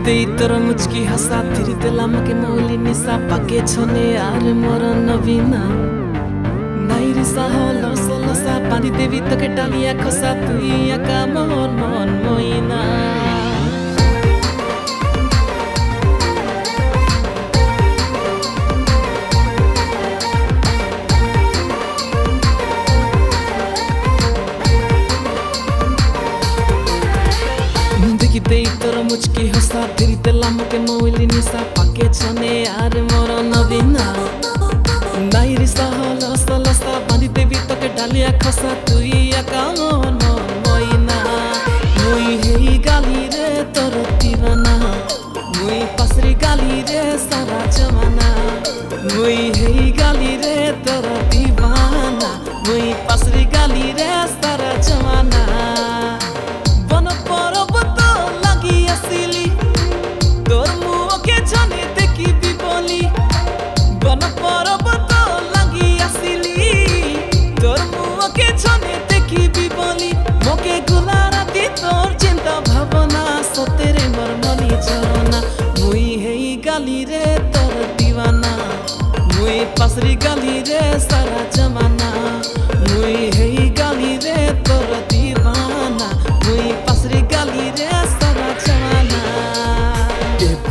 দেখিতেই তোর মুচকি হাসা ধীরে দিলাম কে মৌলি নিশা পাকে ছনে আর মোর নবীনা নাই রে সাহল সলসা পানি দেবী তোকে ডালিয়া খসা তুই একা মোর মন মইনা দেখিতেই তোর মুচকি হাসা ধীরে দিলাম কে মৌলি নিশা পাকে ছনে আর মোর নবীনা নাই রে সাহল সলসা পানি দেবী তোকে ডালিয়া খসা তুই একা মোর মন মইনা মুই হেই গালি রে তোর দিবানা মুই পাসরি গালি রে সারা জমানা মুই হেই গালি রে তোর দিবানা মুই পাসরি গালি রে সারা জমানা বন পর্বত লাগিয়াছিলি তোর মুখে জনে দেখিবি বলি বন পর্বত লাগিয়াছিলি তোর মুখে জনে দেখিবি বলি মোকে গুলা রাতি তোর চিন্তা ভাবনা সতেরে মোর মনি ঝরনা মুই হেই গালি রে তোর দিওয়ানা মুই পাসরি গালি রে সারা জমানা মুই হেই গালি রে তোর দিওয়ানা মুই পাসরি গালি রে সারা জমানা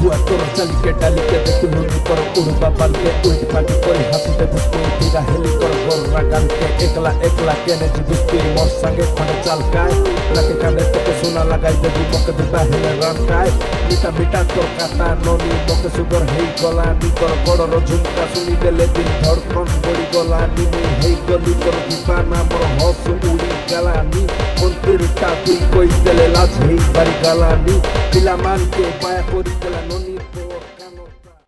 बुआ तोर चली के डाली के देखू नदी पर उड़बा बाल के उल्ट पाटी कोई हाथते बुझते तेरा हेली कर गोरा गाल के एकला एकला केने जीविती मोर संगे खंडे चाल काय लके कांदे तोके सोना लगाई देबी मके दिबा हेले रान काय मीठा मीठा तोर काता ननी मके सुगर हेई गला नी कर बड़र झुमका सुनी देले दिन धड़कन बड़ी गला नी मुई हेई गली तोर दीवाना मोर हस उड़ी गला नी मंदिर ता तुई कोई देले लाज हेई बारी गला नी पिला मान के पाया कोरी देला ननी